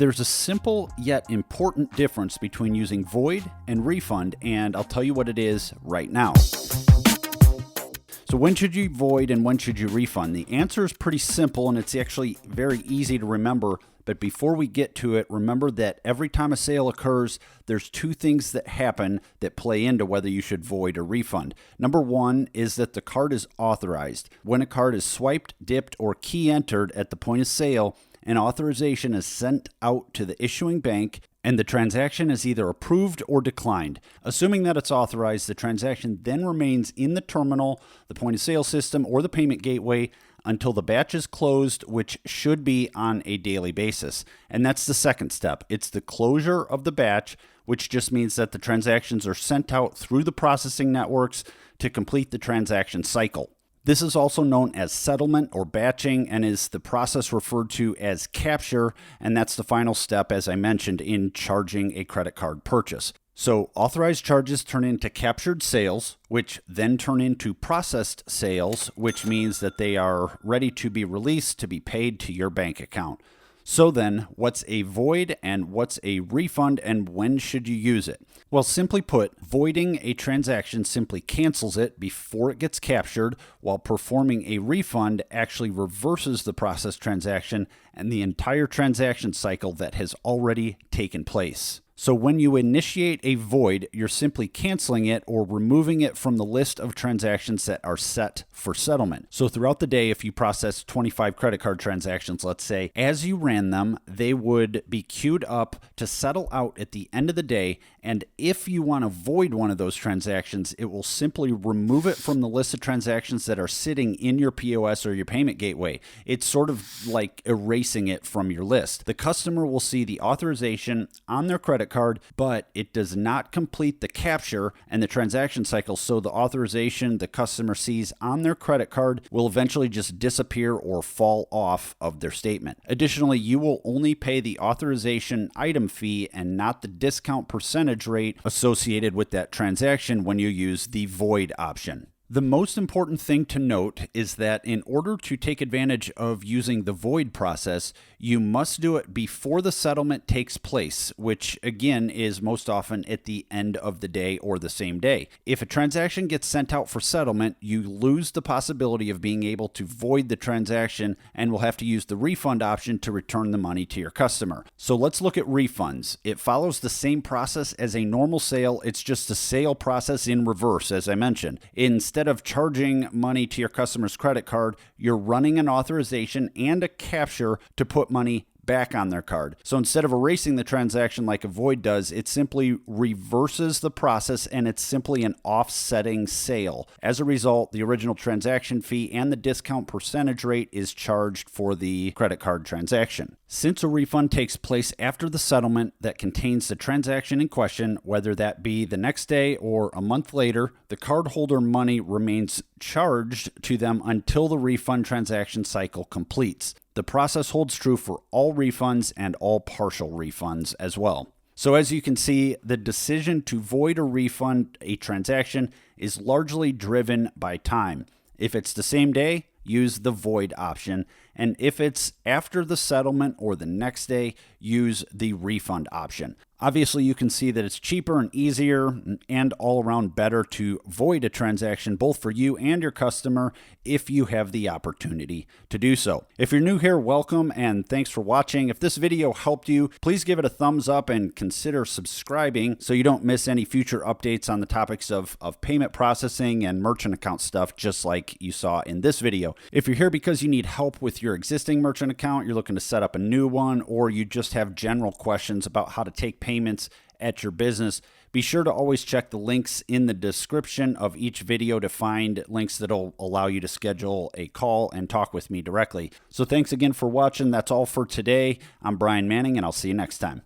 There's a simple yet important difference between using void and refund, and I'll tell you what it is right now. So when should you void and when should you refund? The answer is pretty simple, and it's actually very easy to remember. But before we get to it, remember that every time a sale occurs, there's two things that happen that play into whether you should void or refund. Number one is that the card is authorized. When a card is swiped, dipped, or key entered at the point of sale, an authorization is sent out to the issuing bank, and the transaction is either approved or declined. Assuming that it's authorized, the transaction then remains in the terminal, the point of sale system, or the payment gateway until the batch is closed, which should be on a daily basis. And that's the second step. It's the closure of the batch, which just means that the transactions are sent out through the processing networks to complete the transaction cycle. This is also known as settlement or batching and is the process referred to as capture, and that's the final step, as I mentioned, in charging a credit card purchase. So authorized charges turn into captured sales, which then turn into processed sales, which means that they are ready to be released to be paid to your bank account. So then, what's a void and what's a refund, and when should you use it? Well, simply put, voiding a transaction simply cancels it before it gets captured, while performing a refund actually reverses the processed transaction and the entire transaction cycle that has already taken place. So when you initiate a void, you're simply canceling it or removing it from the list of transactions that are set for settlement. So throughout the day, if you process 25 credit card transactions, let's say, as you ran them, they would be queued up to settle out at the end of the day. And if you want to void one of those transactions, it will simply remove it from the list of transactions that are sitting in your POS or your payment gateway. It's sort of like erasing it from your list. The customer will see the authorization on their credit card, but it does not complete the capture and the transaction cycle, so the authorization the customer sees on their credit card will eventually just disappear or fall off of their statement. Additionally, you will only pay the authorization item fee and not the discount percentage rate associated with that transaction when you use the void option. The most important thing to note is that in order to take advantage of using the void process, you must do it before the settlement takes place, which again is most often at the end of the day or the same day. If a transaction gets sent out for settlement, you lose the possibility of being able to void the transaction and will have to use the refund option to return the money to your customer. So let's look at refunds. It follows the same process as a normal sale. It's just a sale process in reverse, as I mentioned. Instead of charging money to your customer's credit card, you're running an authorization and a capture to put money back on their card. So instead of erasing the transaction like a void does, it simply reverses the process and it's simply an offsetting sale. As a result, the original transaction fee and the discount percentage rate is charged for the credit card transaction. Since a refund takes place after the settlement that contains the transaction in question, whether that be the next day or a month later, the cardholder money remains charged to them until the refund transaction cycle completes. The process holds true for all refunds and all partial refunds as well. So as you can see, the decision to void or refund a transaction is largely driven by time. If it's the same day, use the void option. And if it's after the settlement or the next day, use the refund option. Obviously, you can see that it's cheaper and easier and all around better to void a transaction, both for you and your customer, if you have the opportunity to do so. If you're new here, welcome and thanks for watching. If this video helped you, please give it a thumbs up and consider subscribing so you don't miss any future updates on the topics of payment processing and merchant account stuff, just like you saw in this video. If you're here because you need help with your existing merchant account, you're looking to set up a new one, or you just have general questions about how to take payments at your business, be sure to always check the links in the description of each video to find links that'll allow you to schedule a call and talk with me directly. So thanks again for watching. That's all for today. I'm Brian Manning, and I'll see you next time.